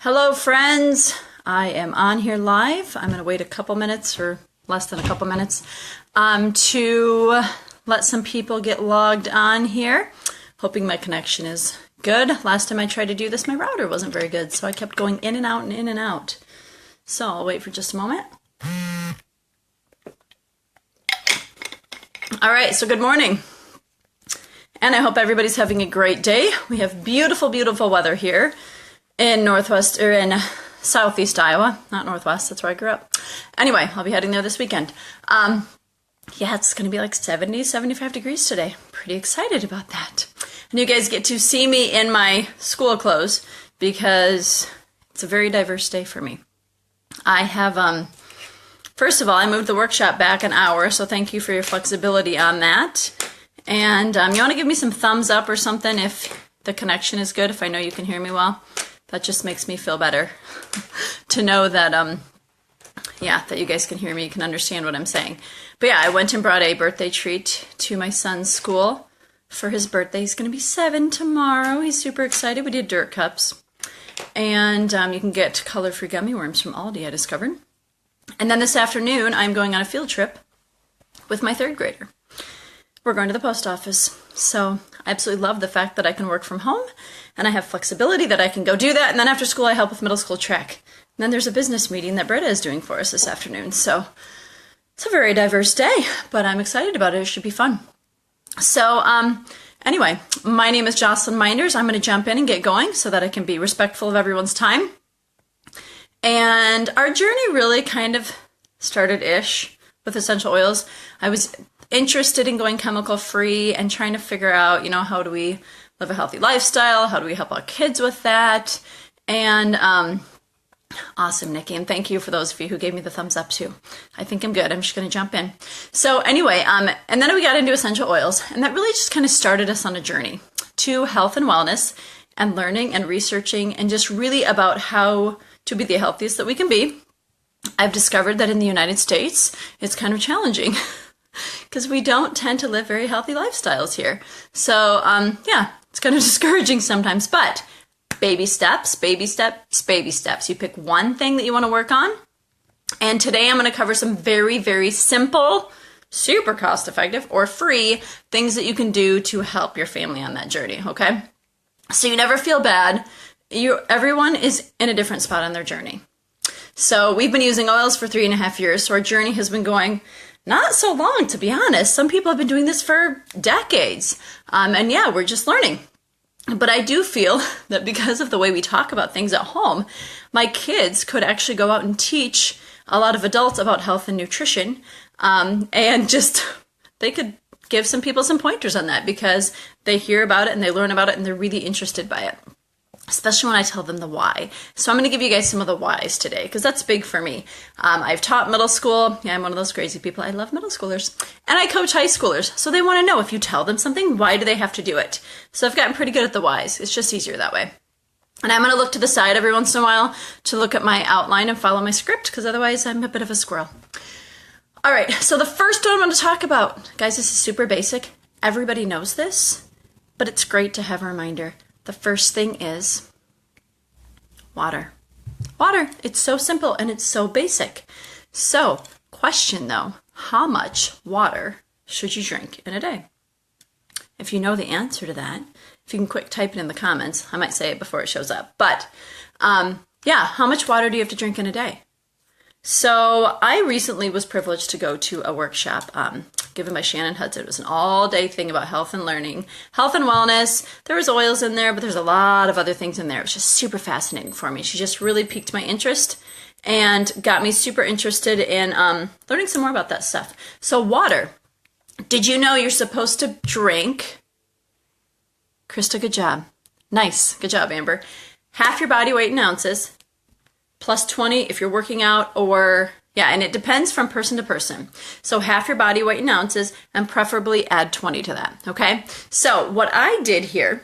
Hello friends, I am on here live. I'm going to wait a couple minutes or less than a couple minutes to let some people get logged on here. Hoping my connection is good. Last time I tried to do this, my router wasn't very good, so I kept going in and out and in and out. So I'll wait for just a moment. All right, so good morning. And I hope everybody's having a great day. We have beautiful, beautiful weather here in southeast Iowa, not northwest, that's where I grew up. Anyway, I'll be heading there this weekend. Yeah, it's going to be like 70, 75 degrees today. Pretty excited about that. And you guys get to see me in my school clothes because it's a very diverse day for me. I have, first of all, I moved the workshop back an hour, so thank you for your flexibility on that. And you want to give me some thumbs up or something if the connection is good, if I know you can hear me well. That just makes me feel better to know that, that you guys can hear me, you can understand what I'm saying. But yeah, I went and brought a birthday treat to my son's school for his birthday. He's going to be 7 tomorrow. He's super excited. We did dirt cups. And you can get color-free gummy worms from Aldi, I discovered. And then this afternoon, I'm going on a field trip with my 3rd grader. We're going to the post office. So I absolutely love the fact that I can work from home and I have flexibility that I can go do that. And then after school, I help with middle school track. And then there's a business meeting that Britta is doing for us this afternoon. So it's a very diverse day, but I'm excited about it. It should be fun. So anyway, my name is Jocelyn Minders. I'm going to jump in and get going so that I can be respectful of everyone's time. And our journey really kind of started-ish with essential oils. I was interested in going chemical free and trying to figure out, how do we live a healthy lifestyle? How do we help our kids with that? And awesome, Nikki. And thank you for those of you who gave me the thumbs up too. I think I'm good. I'm just going to jump in. So anyway, and then we got into essential oils, and that really just kind of started us on a journey to health and wellness and learning and researching and just really about how to be the healthiest that we can be. I've discovered that in the United States, it's kind of challenging because we don't tend to live very healthy lifestyles here. So, it's kind of discouraging sometimes, but baby steps, baby steps, baby steps. You pick one thing that you want to work on. And today I'm going to cover some very, very simple, super cost-effective or free things that you can do to help your family on that journey, okay? So you never feel bad. Everyone is in a different spot on their journey. So we've been using oils for 3.5 years, so our journey has been going not so long, to be honest. Some people have been doing this for decades. And yeah, we're just learning. But I do feel that because of the way we talk about things at home, my kids could actually go out and teach a lot of adults about health and nutrition. And just, they could give some people some pointers on that because they hear about it and they learn about it and they're really interested by it. Especially when I tell them the why. So I'm going to give you guys some of the whys today, because that's big for me. I've taught middle school. Yeah, I'm one of those crazy people. I love middle schoolers. And I coach high schoolers. So they want to know if you tell them something, why do they have to do it? So I've gotten pretty good at the whys. It's just easier that way. And I'm going to look to the side every once in a while to look at my outline and follow my script, because otherwise I'm a bit of a squirrel. All right, so the first one I'm going to talk about, guys, this is super basic. Everybody knows this, but it's great to have a reminder. The first thing is water. Water. It's so simple and it's so basic. So, question though, how much water should you drink in a day? If you know the answer to that, if you can quick type it in the comments, I might say it before it shows up. But, how much water do you have to drink in a day? So I recently was privileged to go to a workshop given by Shannon Hudson. It was an all-day thing about health and learning, health and wellness. There was oils in there, but there's a lot of other things in there. It was just super fascinating for me. She just really piqued my interest and got me super interested in learning some more about that stuff. So water. Did you know you're supposed to drink? Krista, good job. Nice. Good job, Amber. Half your body weight in ounces. Plus 20 if you're working out and it depends from person to person. So half your body weight in ounces and preferably add 20 to that, okay? So what I did here,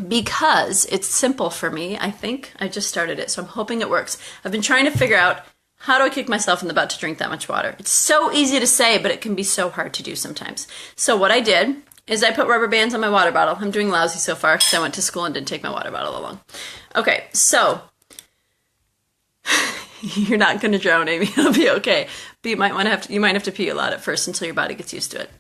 because it's simple for me, I think I just started it, so I'm hoping it works. I've been trying to figure out how do I kick myself in the butt to drink that much water. It's so easy to say, but it can be so hard to do sometimes. So what I did is I put rubber bands on my water bottle. I'm doing lousy so far because I went to school and didn't take my water bottle along. Okay, so You're not going to drown, Amy. It'll be okay. But you might have to pee a lot at first until your body gets used to it.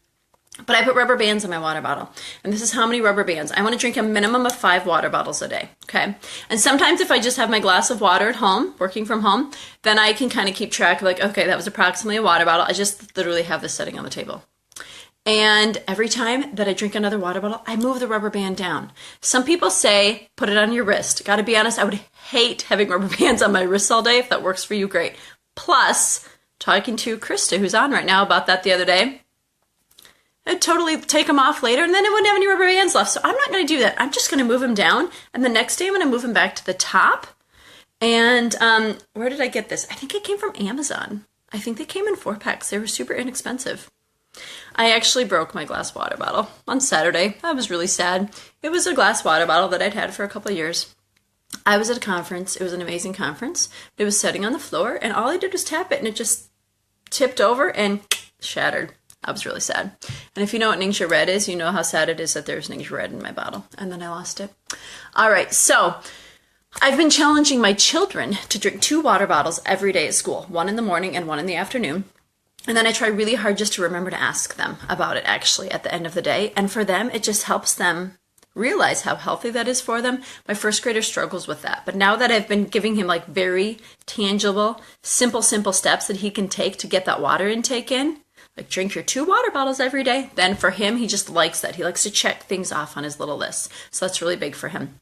But I put rubber bands in my water bottle. And this is how many rubber bands. I want to drink a minimum of 5 water bottles a day, okay? And sometimes if I just have my glass of water at home, working from home, then I can kind of keep track of like, okay, that was approximately a water bottle. I just literally have this sitting on the table. And every time that I drink another water bottle, I move the rubber band down. Some people say, put it on your wrist. Gotta be honest, I would hate having rubber bands on my wrists all day. If that works for you, great. Plus, talking to Krista, who's on right now, about that the other day, I'd totally take them off later, and then I wouldn't have any rubber bands left. So I'm not going to do that. I'm just going to move them down, and the next day I'm going to move them back to the top. And where did I get this? I think it came from Amazon. I think they came in 4-packs. They were super inexpensive. I actually broke my glass water bottle on Saturday. I was really sad. It was a glass water bottle that I'd had for a couple of years. I was at a conference. It was an amazing conference. It was sitting on the floor, and all I did was tap it, and it just tipped over and shattered. I was really sad. And if you know what Ningxia Red is, you know how sad it is that there's Ningxia Red in my bottle. And then I lost it. All right, so I've been challenging my children to drink 2 water bottles every day at school, 1 in the morning and 1 in the afternoon. And then I try really hard just to remember to ask them about it actually at the end of the day. And for them, it just helps them realize how healthy that is for them. My first grader struggles with that. But now that I've been giving him like very tangible, simple steps that he can take to get that water intake in, like drink your 2 water bottles every day, then for him, he just likes that. He likes to check things off on his little list. So that's really big for him.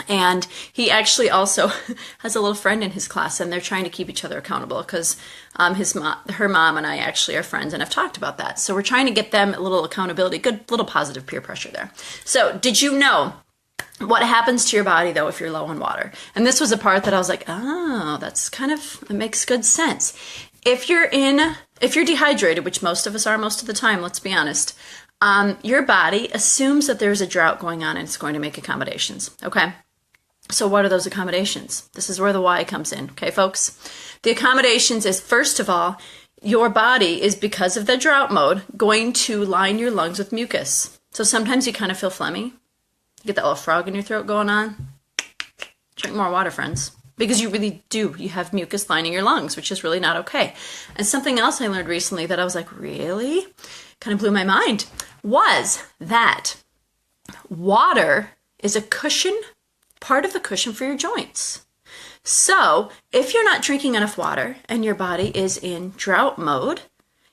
And he actually also has a little friend in his class, and they're trying to keep each other accountable because her mom and I actually are friends and have talked about that. So we're trying to get them a little accountability, good little positive peer pressure there. So did you know what happens to your body, though, if you're low on water? And this was a part that I was like, oh, it makes good sense. If you're dehydrated, which most of us are most of the time, let's be honest, your body assumes that there's a drought going on and it's going to make accommodations, okay? So what are those accommodations? This is where the why comes in, okay, folks? The accommodations is, first of all, your body is, because of the drought mode, going to line your lungs with mucus. So sometimes you kind of feel phlegmy. You get that little frog in your throat going on. Drink more water, friends. Because you really do. You have mucus lining your lungs, which is really not okay. And something else I learned recently that I was like, really? Kind of blew my mind, was that water is a cushion, part of the cushion for your joints. So if you're not drinking enough water and your body is in drought mode,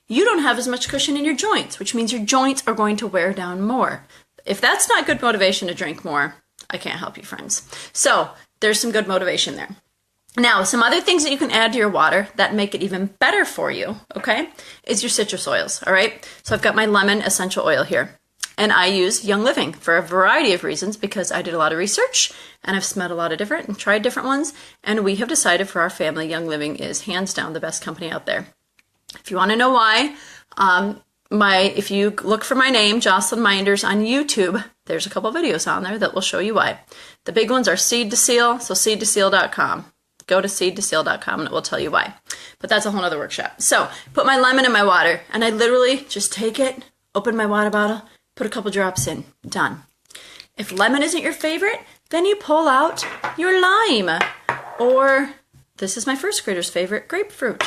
you don't have as much cushion in your joints, which means your joints are going to wear down more. If that's not good motivation to drink more, I can't help you, friends. So there's some good motivation there. Now, some other things that you can add to your water that make it even better for you, okay, is your citrus oils, all right? So I've got my lemon essential oil here, and I use Young Living for a variety of reasons because I did a lot of research, and I've smelled a lot of different and tried different ones, and we have decided for our family, Young Living is hands down the best company out there. If you want to know why, if you look for my name, Jocelyn Minders, on YouTube, there's a couple videos on there that will show you why. The big ones are Seed to Seal, so seedtoseal.com. Go to seedtoseal.com and it will tell you why. But that's a whole other workshop. So put my lemon in my water, and I literally just take it, open my water bottle, put a couple drops in, done. If lemon isn't your favorite, then you pull out your lime. Or, this is my first grader's favorite, grapefruit.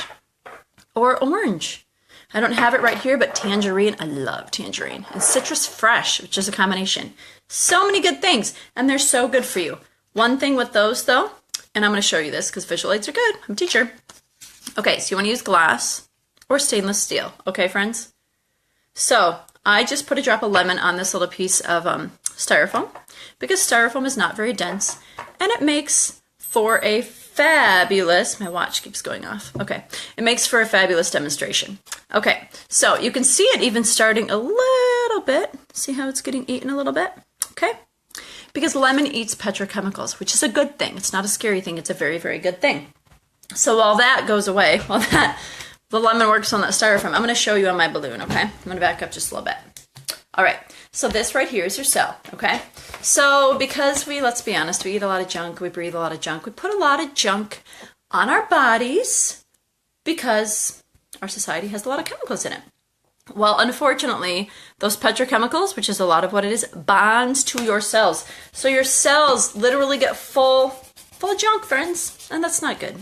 Or orange. I don't have it right here, but tangerine, I love tangerine. And citrus fresh, which is a combination. So many good things, and they're so good for you. One thing with those, though, and I'm going to show you this because visual aids are good. I'm a teacher. Okay, so you want to use glass or stainless steel. Okay, friends? So I just put a drop of lemon on this little piece of styrofoam because styrofoam is not very dense, and it makes for a fabulous, my watch keeps going off. Okay, it makes for a fabulous demonstration. Okay, so you can see it even starting a little bit. See how it's getting eaten a little bit? Okay. Because lemon eats petrochemicals, which is a good thing. It's not a scary thing. It's a very, very good thing. So while that goes away, the lemon works on that styrofoam, I'm going to show you on my balloon, okay? I'm going to back up just a little bit. All right, so this right here is your cell, okay? So because let's be honest, we eat a lot of junk, we breathe a lot of junk, we put a lot of junk on our bodies because our society has a lot of chemicals in it. Well, unfortunately, those petrochemicals, which is a lot of what it is, bonds to your cells. So your cells literally get full of junk, friends, and that's not good.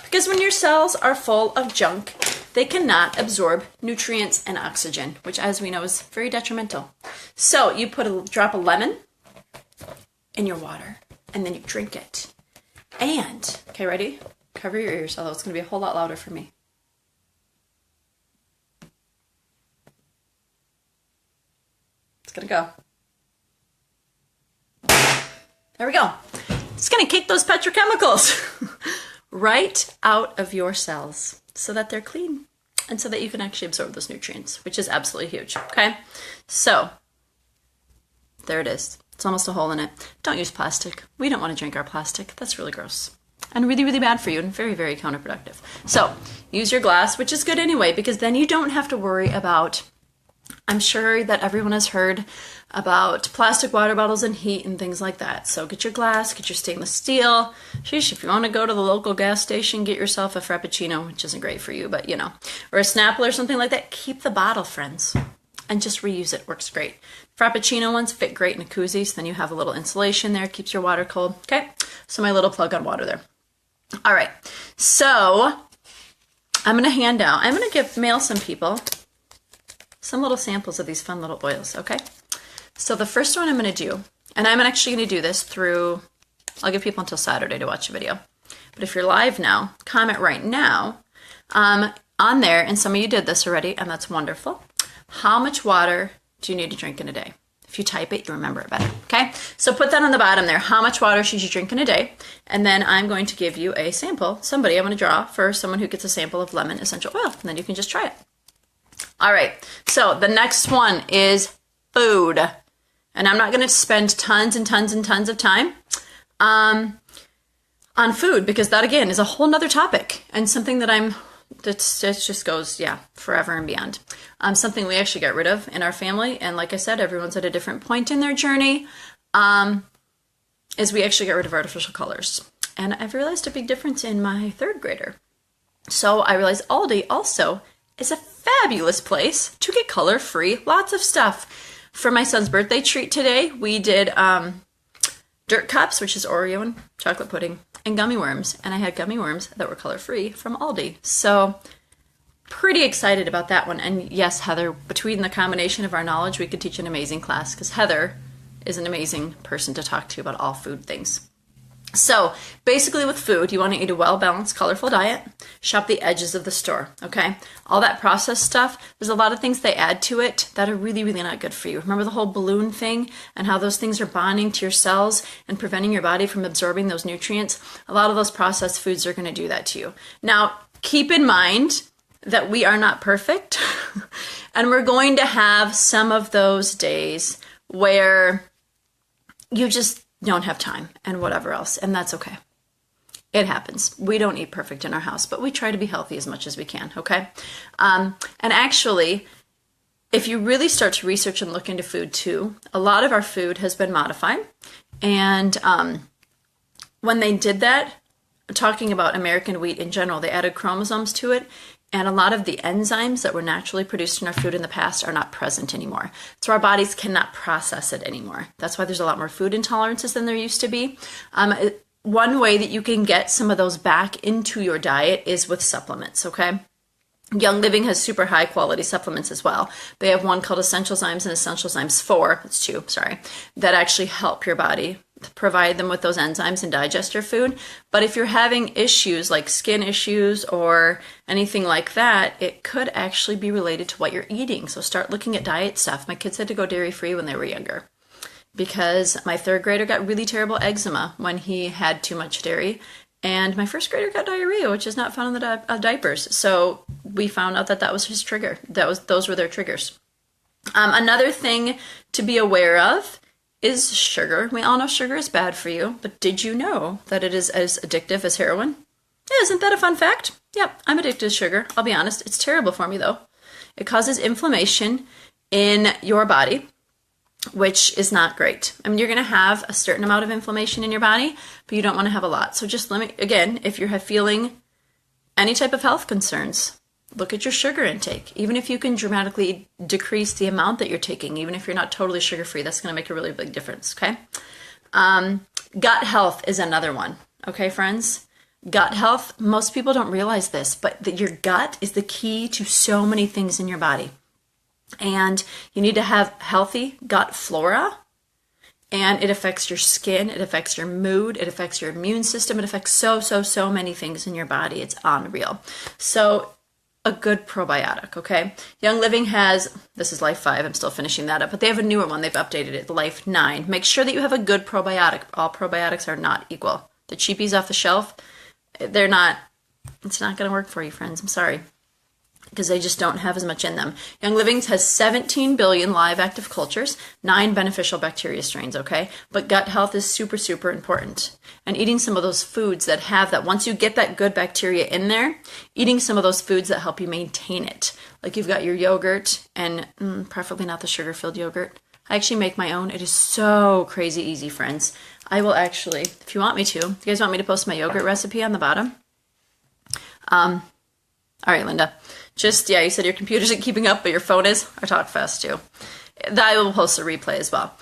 Because when your cells are full of junk, they cannot absorb nutrients and oxygen, which as we know is very detrimental. So you put a drop of lemon in your water and then you drink it. And, okay, ready? Cover your ears, although it's going to be a whole lot louder for me. It's going to go. There we go. It's going to kick those petrochemicals right out of your cells so that they're clean and so that you can actually absorb those nutrients, which is absolutely huge, okay? So, there it is. It's almost a hole in it. Don't use plastic. We don't want to drink our plastic. That's really gross and really, really bad for you and very, very counterproductive. So, use your glass, which is good anyway, because then you don't have to worry about, I'm sure that everyone has heard about plastic water bottles and heat and things like that. So get your glass, get your stainless steel. Sheesh, if you want to go to the local gas station, get yourself a Frappuccino, which isn't great for you, but you know, or a Snapple or something like that. Keep the bottle, friends, and just reuse it. Works great. Frappuccino ones fit great in a koozie, so then you have a little insulation there, keeps your water cold. Okay, so my little plug on water there. All right, so I'm going to mail some people some little samples of these fun little oils, okay? So the first one I'm going to do, and I'm actually going to do this through, I'll give people until Saturday to watch the video. But if you're live now, comment right now on there, and some of you did this already, and that's wonderful. How much water do you need to drink in a day? If you type it, you remember it better, okay? So put that on the bottom there. How much water should you drink in a day? And then I'm going to give you a sample. I'm going to draw for someone who gets a sample of lemon essential oil, and then you can just try it. All right, so the next one is food. And I'm not going to spend tons and tons and tons of time on food, because that, again, is a whole nother topic and something that that just goes, yeah, forever and beyond. Something we actually got rid of in our family. And like I said, everyone's at a different point in their journey, is we actually got rid of artificial colors. And I've realized a big difference in my third grader. So I realized Aldi also is a fabulous place to get color-free lots of stuff. For my son's birthday treat today, we did dirt cups, which is Oreo and chocolate pudding, and gummy worms. And I had gummy worms that were color-free from Aldi. So pretty excited about that one. And yes, Heather, between the combination of our knowledge, we could teach an amazing class, because Heather is an amazing person to talk to about all food things. So basically with food, you want to eat a well-balanced, colorful diet. Shop the edges of the store, okay? All that processed stuff, there's a lot of things they add to it that are really, really not good for you. Remember the whole balloon thing and how those things are bonding to your cells and preventing your body from absorbing those nutrients? A lot of those processed foods are going to do that to you. Now, keep in mind that we are not perfect, and we're going to have some of those days where you just don't have time and whatever else, and that's okay. It happens. We don't eat perfect in our house, but we try to be healthy as much as we can, okay? And actually, if you really start to research and look into food too, a lot of our food has been modified, and when they did that, talking about American wheat in general, they added chromosomes to it, and a lot of the enzymes that were naturally produced in our food in the past are not present anymore. So our bodies cannot process it anymore. That's why there's a lot more food intolerances than there used to be. One way that you can get some of those back into your diet is with supplements, okay? Young Living has super high quality supplements as well. They have one called Essential Zymes and Essential Zymes 4, it's 2, sorry, that actually help your body provide them with those enzymes and digest your food. But if you're having issues like skin issues or anything like that, it could actually be related to what you're eating. So start looking at diet stuff. My kids had to go dairy-free when they were younger because my third grader got really terrible eczema when he had too much dairy. And my first grader got diarrhea, which is not found in the diapers. So we found out that that was his trigger. Those were their triggers. Another thing to be aware of is sugar. We all know sugar is bad for you, but did you know that it is as addictive as heroin? Yeah, isn't that a fun fact? Yep, I'm addicted to sugar. I'll be honest. It's terrible for me, though. It causes inflammation in your body, which is not great. I mean, you're going to have a certain amount of inflammation in your body, but you don't want to have a lot. So just limit, again, if you're feeling any type of health concerns, look at your sugar intake. Even if you can dramatically decrease the amount that you're taking, even if you're not totally sugar-free, that's going to make a really big difference, okay? Gut health is another one, okay, friends? Gut health, most people don't realize this, but that your gut is the key to so many things in your body. And you need to have healthy gut flora, and it affects your skin, it affects your mood, it affects your immune system, it affects so many things in your body. It's unreal. So a good probiotic, okay? Young Living has, this is Life 5, I'm still finishing that up, but they have a newer one, they've updated it, Life 9. Make sure that you have a good probiotic. All probiotics are not equal. The cheapies off the shelf, they're not, it's not going to work for you, friends. I'm sorry. Because they just don't have as much in them. Young Living's has 17 billion live active cultures, 9 beneficial bacteria strains, okay? But gut health is super important. And eating some of those foods that have that, once you get that good bacteria in there, eating some of those foods that help you maintain it. Like you've got your yogurt, and preferably not the sugar-filled yogurt. I actually make my own. It is so crazy easy, friends. I will actually, if you want me to, if you guys want me to post my yogurt recipe on the bottom? All right, Linda. Just, yeah, you said your computer isn't keeping up, but your phone is. I talk fast, too. I will post a replay as well.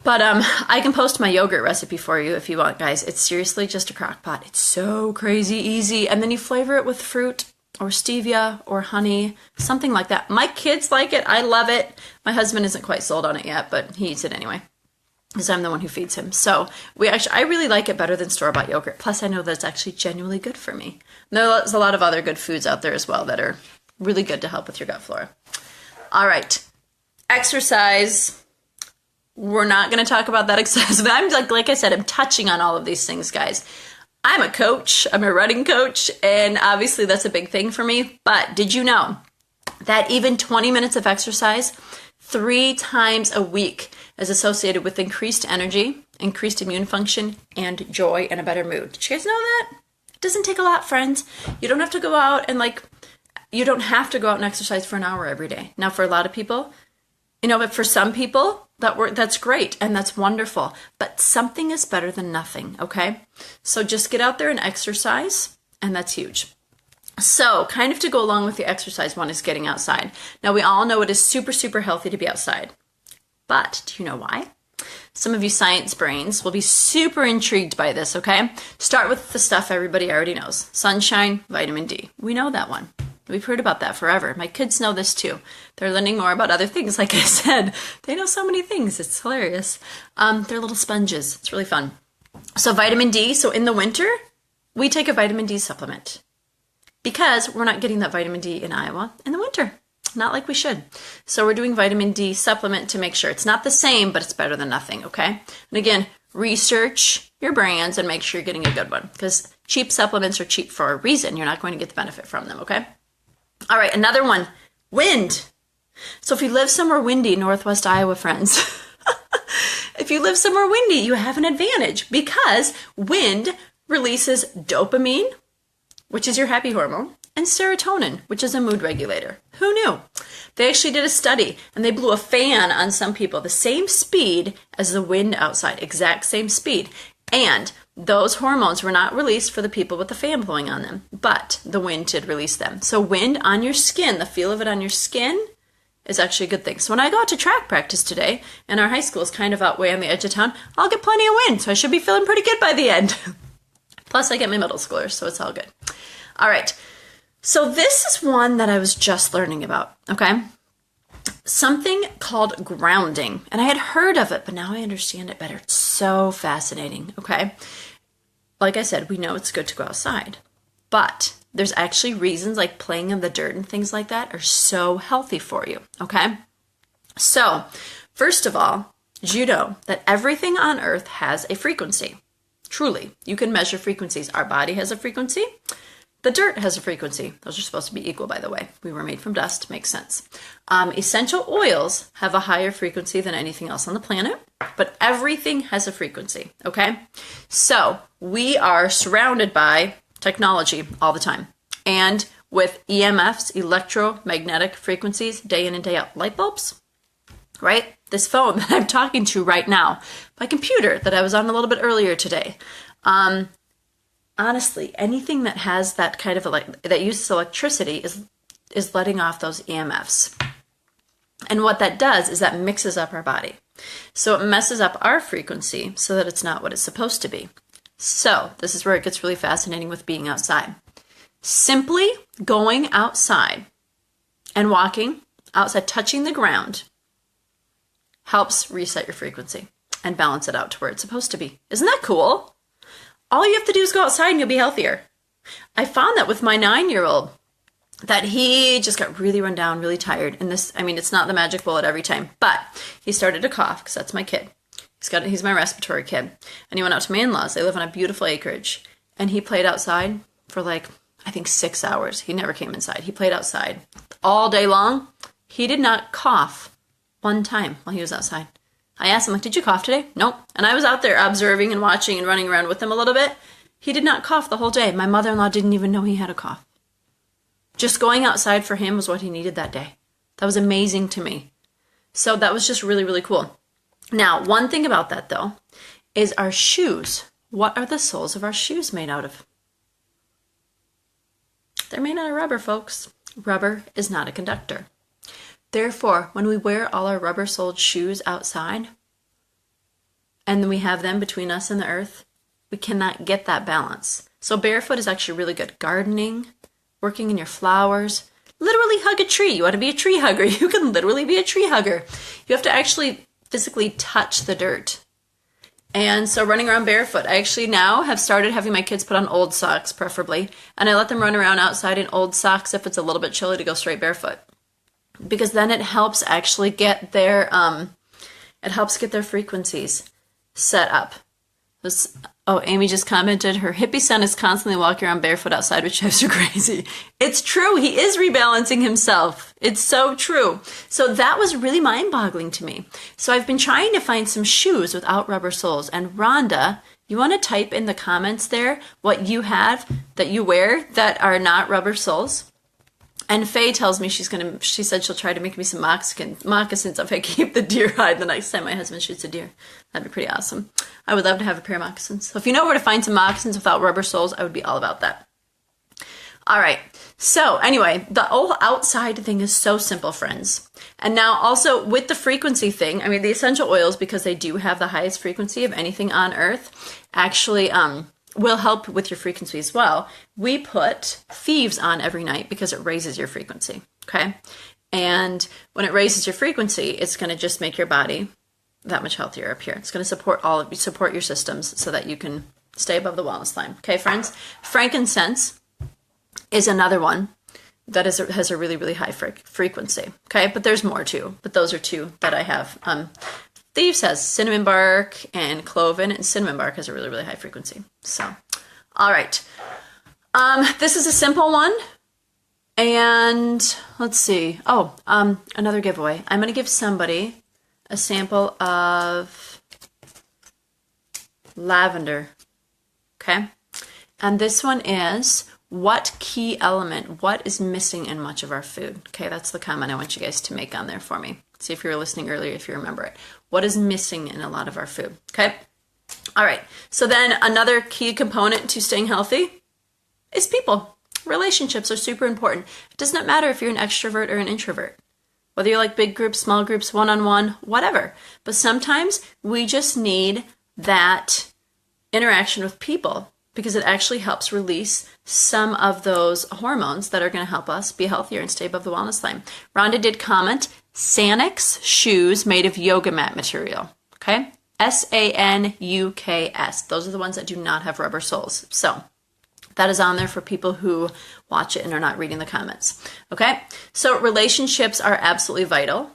But I can post my yogurt recipe for you if you want, guys. It's seriously just a crock pot. It's so crazy easy. And then you flavor it with fruit or stevia or honey, something like that. My kids like it. I love it. My husband isn't quite sold on it yet, but he eats it anyway, because I'm the one who feeds him. So I really like it better than store-bought yogurt. Plus, I know that it's actually genuinely good for me. There's a lot of other good foods out there as well that are really good to help with your gut flora. All right, exercise. We're not going to talk about that exercise. I'm like I said, I'm touching on all of these things, guys. I'm a coach. I'm a running coach, and obviously that's a big thing for me. But did you know that even 20 minutes of exercise 3 times a week is associated with increased energy, increased immune function, and joy and a better mood? Did you guys know that? It doesn't take a lot, friends. You don't have to go out and exercise for an hour every day. Now, for a lot of people, but for some people, that's great and that's wonderful. But something is better than nothing, okay? So just get out there and exercise, and that's huge. So, kind of to go along with the exercise one is getting outside. Now, we all know it is super healthy to be outside. But do you know why? Some of you science brains will be super intrigued by this, okay? Start with the stuff everybody already knows. Sunshine, vitamin D. We know that one. We've heard about that forever. My kids know this too. They're learning more about other things. Like I said, they know so many things. It's hilarious. They're little sponges. It's really fun. So vitamin D. So in the winter, we take a vitamin D supplement because we're not getting that vitamin D in Iowa in the winter. Not like we should. So we're doing vitamin D supplement to make sure it's not the same, but it's better than nothing, okay? And again, research your brands and make sure you're getting a good one, because cheap supplements are cheap for a reason. You're not going to get the benefit from them, okay? All right, another one, wind. So if you live somewhere windy, Northwest Iowa, friends, if you live somewhere windy, you have an advantage because wind releases dopamine, which is your happy hormone, and serotonin, which is a mood regulator. Who knew? They actually did a study, and they blew a fan on some people, the same speed as the wind outside, exact same speed. And those hormones were not released for the people with the fan blowing on them, but the wind did release them. So wind on your skin, the feel of it on your skin, is actually a good thing. So when I go out to track practice today, and our high school is kind of out way on the edge of town, I'll get plenty of wind, so I should be feeling pretty good by the end. Plus, I get my middle schoolers, so it's all good. All right. So this is one that I was just learning about, okay? Something called grounding. And I had heard of it, but now I understand it better. It's so fascinating, okay? Like I said, we know it's good to go outside. But there's actually reasons like playing in the dirt and things like that are so healthy for you, okay? So, first of all, did you know that everything on Earth has a frequency? Truly, you can measure frequencies. Our body has a frequency. The dirt has a frequency. Those are supposed to be equal, by the way. We were made from dust. Makes sense. Essential oils have a higher frequency than anything else on the planet, but everything has a frequency, okay? So we are surrounded by technology all the time. And with EMFs, electromagnetic frequencies, day in and day out, light bulbs, right? This phone that I'm talking to right now, my computer that I was on a little bit earlier today, honestly, anything that has that kind of that uses electricity is letting off those EMFs. And what that does is that mixes up our body. So it messes up our frequency so that it's not what it's supposed to be. So this is where it gets really fascinating with being outside. Simply going outside and walking outside, touching the ground, helps reset your frequency and balance it out to where it's supposed to be. Isn't that cool? All you have to do is go outside and you'll be healthier. I found that with my 9-year-old, that he just got really run down, really tired. And this, I mean, it's not the magic bullet every time, but he started to cough because that's my kid. He's my respiratory kid. And he went out to my in-laws. They live on a beautiful acreage. And he played outside for like, I think 6 hours. He never came inside. He played outside all day long. He did not cough one time while he was outside. I asked him, like, did you cough today? Nope. And I was out there observing and watching and running around with him a little bit. He did not cough the whole day. My mother-in-law didn't even know he had a cough. Just going outside for him was what he needed that day. That was amazing to me. So that was just really, really cool. Now, one thing about that, though, is our shoes. What are the soles of our shoes made out of? They're made out of rubber, folks. Rubber is not a conductor. Therefore, when we wear all our rubber-soled shoes outside, and then we have them between us and the earth, we cannot get that balance. So barefoot is actually really good. Gardening, working in your flowers, literally hug a tree. You want to be a tree hugger. You can literally be a tree hugger. You have to actually physically touch the dirt. And so running around barefoot, I actually now have started having my kids put on old socks, preferably, and I let them run around outside in old socks if it's a little bit chilly to go straight barefoot. Because then it helps actually get their, frequencies set up. Amy just commented, her hippie son is constantly walking around barefoot outside, which drives her crazy. It's true. He is rebalancing himself. It's so true. So that was really mind-boggling to me. So I've been trying to find some shoes without rubber soles. And Rhonda, you want to type in the comments there what you have that you wear that are not rubber soles? And Faye tells me she said she'll try to make me some moccasins if I keep the deer hide the next time my husband shoots a deer. That'd be pretty awesome. I would love to have a pair of moccasins. So if you know where to find some moccasins without rubber soles, I would be all about that. All right. So anyway, the whole outside thing is so simple, friends. And now also with the frequency thing, I mean, the essential oils, because they do have the highest frequency of anything on earth, actually, will help with your frequency as well. We put thieves on every night because it raises your frequency, okay? And when it raises your frequency, it's going to just make your body that much healthier up here. It's going to support your systems so that you can stay above the wellness line. Okay, friends? Frankincense is another one that has a really, really high frequency, okay? But there's more too, but those are two that I have. Thieves has cinnamon bark and cloven, and cinnamon bark has a really, really high frequency. So, all right. This is a simple one. And let's see. Another giveaway. I'm going to give somebody a sample of lavender. Okay? And this one is, what key element, what is missing in much of our food? Okay, that's the comment I want you guys to make on there for me. See if you were listening earlier, if you remember it. What is missing in a lot of our food? Okay? All right. So then another key component to staying healthy is people. Relationships are super important. It does not matter if you're an extrovert or an introvert. Whether you like big groups, small groups, one-on-one, whatever. But sometimes we just need that interaction with people because it actually helps release some of those hormones that are going to help us be healthier and stay above the wellness line. Rhonda did comment, Sanuks shoes made of yoga mat material. Okay? Sanuks. Those are the ones that do not have rubber soles. So that is on there for people who watch it and are not reading the comments. Okay? So relationships are absolutely vital.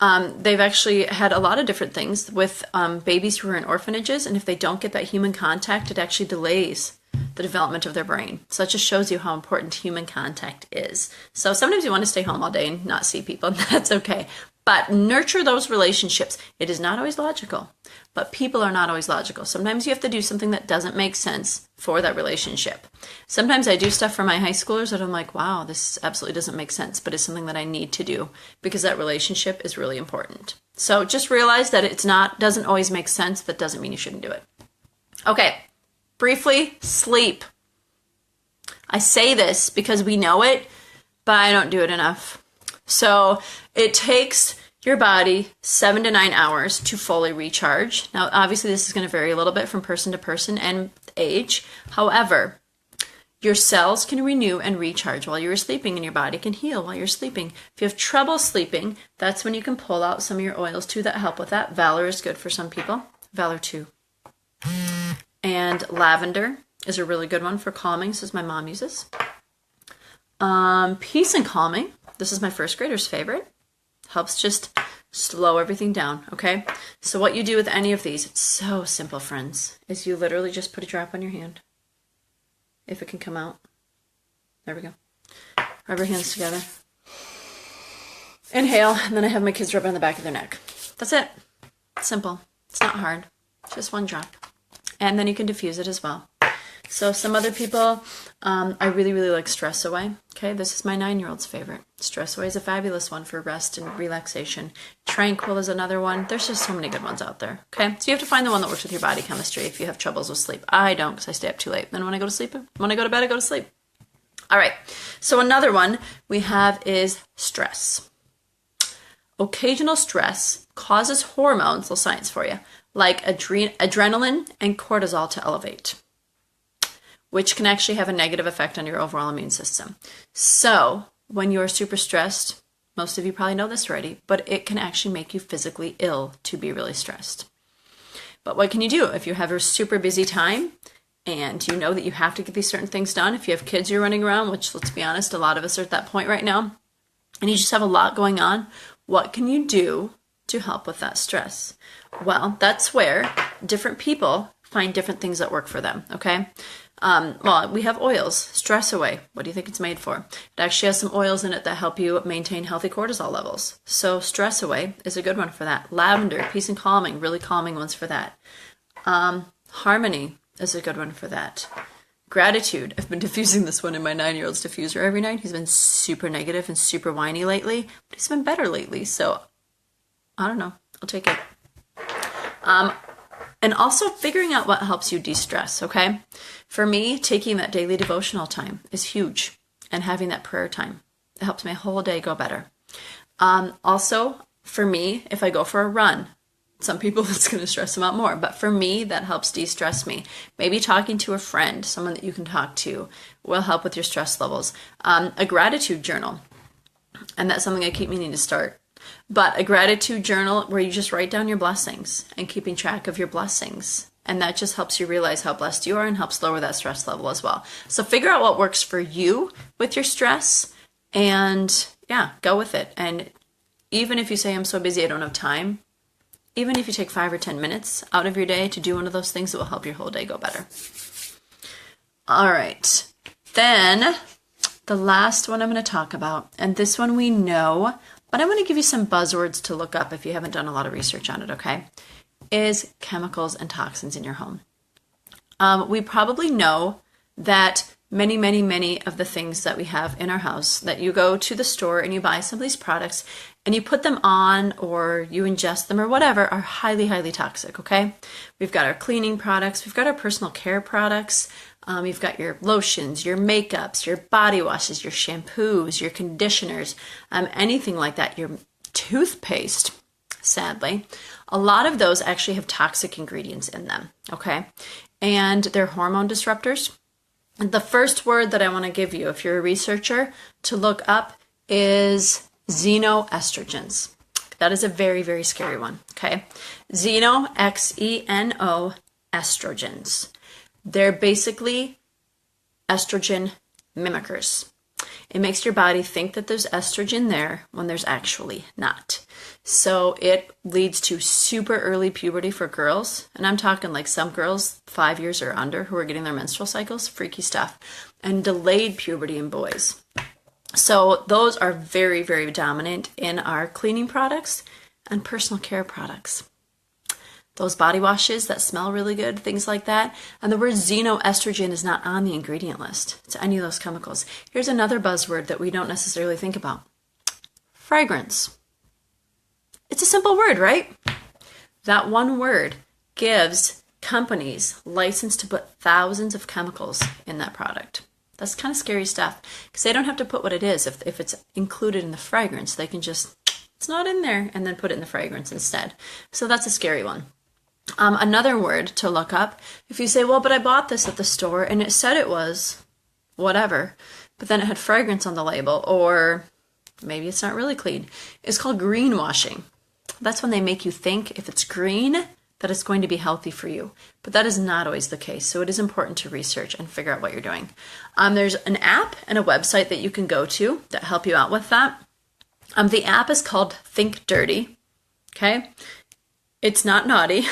They've actually had a lot of different things with babies who are in orphanages, and if they don't get that human contact, it actually delays the development of their brain. So it just shows you how important human contact is. So sometimes you want to stay home all day and not see people, and that's okay. But nurture those relationships. It is not always logical, but people are not always logical. Sometimes you have to do something that doesn't make sense for that relationship. Sometimes I do stuff for my high schoolers that I'm like, wow, this absolutely doesn't make sense, but it's something that I need to do because that relationship is really important. So just realize that doesn't always make sense. That doesn't mean you shouldn't do it. Okay, briefly, sleep. I say this because we know it, but I don't do it enough. So it takes your body 7 to 9 hours to fully recharge. Now, obviously, this is going to vary a little bit from person to person and age. However, your cells can renew and recharge while you're sleeping, and your body can heal while you're sleeping. If you have trouble sleeping, that's when you can pull out some of your oils too that help with that. Valor is good for some people. Valor 2. And lavender is a really good one for calming. This is my mom uses. Peace and calming. This is my first grader's favorite. Helps just slow everything down, okay? So what you do with any of these, it's so simple, friends, is you literally just put a drop on your hand. If it can come out. There we go. Rub your hands together. Inhale, and then I have my kids rub it on the back of their neck. That's it. It's simple. It's not hard. Just one drop. And then you can diffuse it as well. So some other people, I really, really like Stress Away. Okay, this is my 9-year-old's favorite. Stress Away is a fabulous one for rest and relaxation. Tranquil is another one. There's just so many good ones out there. Okay, so you have to find the one that works with your body chemistry if you have troubles with sleep. I don't, because I stay up too late. Then when I go to sleep, when I go to bed, I go to sleep. All right, so another one we have is stress. Occasional stress causes hormones, little science for you, like adrenaline and cortisol to elevate, which can actually have a negative effect on your overall immune system. So when you're super stressed, most of you probably know this already, but it can actually make you physically ill to be really stressed. But what can you do if you have a super busy time and you know that you have to get these certain things done? If you have kids you're running around, which let's be honest, a lot of us are at that point right now, and you just have a lot going on, what can you do to help with that stress? Well, that's where different people find different things that work for them, okay? Well, we have oils. Stress Away. What do you think it's made for? It actually has some oils in it that help you maintain healthy cortisol levels. So Stress Away is a good one for that. Lavender, Peace and Calming, really calming ones for that. Harmony is a good one for that. Gratitude. I've been diffusing this one in my 9-year-old's diffuser every night. He's been super negative and super whiny lately, but he's been better lately. So I don't know. I'll take it. And also figuring out what helps you de-stress, okay? For me, taking that daily devotional time is huge, and having that prayer time. It helps my whole day go better. Also, for me, if I go for a run, some people it's going to stress them out more, but for me, that helps de-stress me. Maybe talking to a friend, someone that you can talk to, will help with your stress levels. A gratitude journal, and that's something I keep meaning to start. But a gratitude journal where you just write down your blessings and keeping track of your blessings. And that just helps you realize how blessed you are and helps lower that stress level as well. So figure out what works for you with your stress and yeah, go with it. And even if you say, I'm so busy, I don't have time, even if you take 5 or 10 minutes out of your day to do one of those things, it will help your whole day go better. All right. Then the last one I'm going to talk about, and this one we know, but I'm going to give you some buzzwords to look up if you haven't done a lot of research on it, okay? Is chemicals and toxins in your home. We probably know that many of the things that we have in our house, that you go to the store and you buy some of these products and you put them on or you ingest them or whatever, are highly toxic, okay? We've got our cleaning products, we've got our personal care products, you've got your lotions, your makeups, your body washes, your shampoos, your conditioners, anything like that, your toothpaste, sadly. A lot of those actually have toxic ingredients in them, okay? And they're hormone disruptors. And the first word that I want to give you, if you're a researcher, to look up is xenoestrogens. That is a very scary one, okay? Xeno, X-E-N-O, estrogens. They're basically estrogen mimickers. It makes your body think that there's estrogen there when there's actually not. So it leads to super early puberty for girls. And I'm talking like some girls 5 years or under who are getting their menstrual cycles, freaky stuff. And delayed puberty in boys. So those are very dominant in our cleaning products and personal care products. Those body washes that smell really good, things like that. And the word xenoestrogen is not on the ingredient list. It's any of those chemicals. Here's another buzzword that we don't necessarily think about. Fragrance. It's a simple word, right? That one word gives companies license to put thousands of chemicals in that product. That's kind of scary stuff because they don't have to put what it is. If it's included in the fragrance, they can just It's not in there, and then put it in the fragrance instead. So that's a scary one. Another word to look up, if you say, well, but I bought this at the store and it said it was whatever, but then it had fragrance on the label, or maybe it's not really clean. It's called greenwashing. That's when they make you think if it's green, that it's going to be healthy for you. But that is not always the case. So it is important to research and figure out what you're doing. There's an app and a website that you can go to that help you out with that. The app is called Think Dirty. Okay? It's not naughty.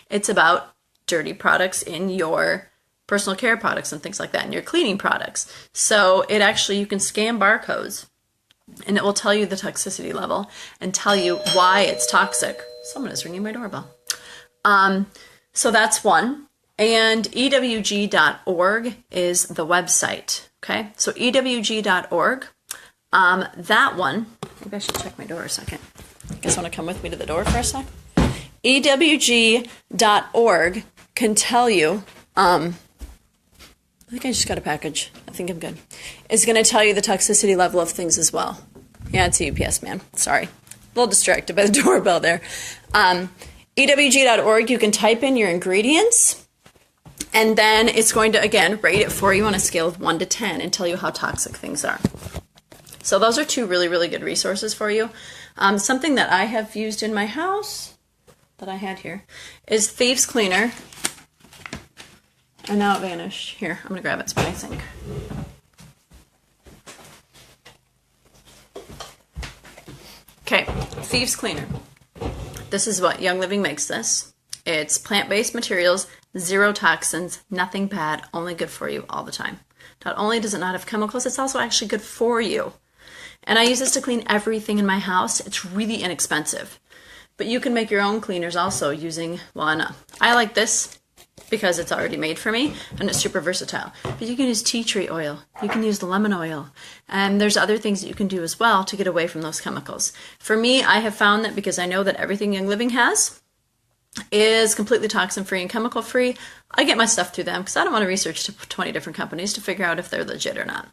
It's about dirty products in your personal care products and things like that, and your cleaning products. So it actually, you can scan barcodes and it will tell you the toxicity level and tell you why it's toxic. Someone is ringing my doorbell. So that's one. And ewg.org is the website. Okay, so ewg.org. That one, maybe I should check my door a second. You guys want to come with me to the door for a sec? ewg.org can tell you, I think I just got a package. I think I'm good. It's going to tell you the toxicity level of things as well. Yeah, it's a UPS man. Sorry. A little distracted by the doorbell there. ewg.org, you can type in your ingredients, and then it's going to, again, rate it for you on a scale of 1 to 10 and tell you how toxic things are. So those are two really, really good resources for you. Something that I have used in my house that I had here is Thieves Cleaner. And now it vanished. Here, I'm going to grab it. It's my sink. Okay, Thieves Cleaner. This is what Young Living makes this. It's plant-based materials, 0 toxins, nothing bad, only good for you all the time. Not only does it not have chemicals, it's also actually good for you. And I use this to clean everything in my house. It's really inexpensive. But you can make your own cleaners also using, well, I like this because it's already made for me and it's super versatile. But you can use tea tree oil, you can use lemon oil, and there's other things that you can do as well to get away from those chemicals. For me, I have found that because I know that everything Young Living has is completely toxin-free and chemical-free, I get my stuff through them because I don't want to research 20 different companies to figure out if they're legit or not.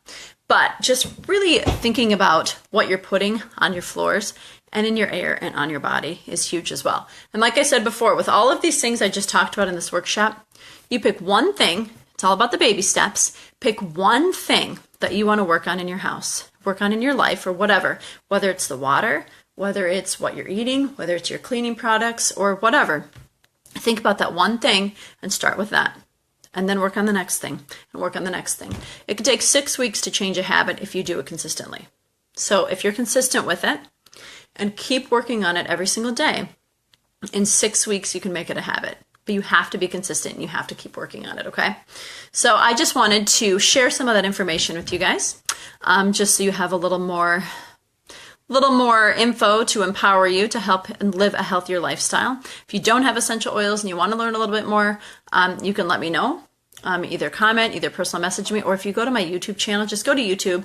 But just really thinking about what you're putting on your floors and in your air and on your body is huge as well. And like I said before, with all of these things I just talked about in this workshop, you pick one thing. It's all about the baby steps. Pick one thing that you want to work on in your house, work on in your life, or whatever, whether it's the water, whether it's what you're eating, whether it's your cleaning products, or whatever. Think about that one thing and start with that. And then work on the next thing and work on the next thing. It can take 6 weeks to change a habit if you do it consistently. So if you're consistent with it and keep working on it every single day, in 6 weeks you can make it a habit. But you have to be consistent and you have to keep working on it, okay? So I just wanted to share some of that information with you guys, just so you have a little more info to empower you to help and live a healthier lifestyle. If you don't have essential oils and you want to learn a little bit more, you can let me know. Either comment, either personal message me, or if you go to my YouTube channel, just go to YouTube,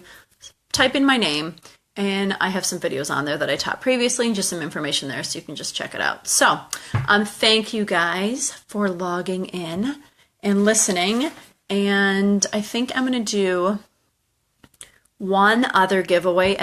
type in my name, and I have some videos on there that I taught previously and just some information there, so you can just check it out. So thank you guys for logging in and listening. And I think I'm going to do one other giveaway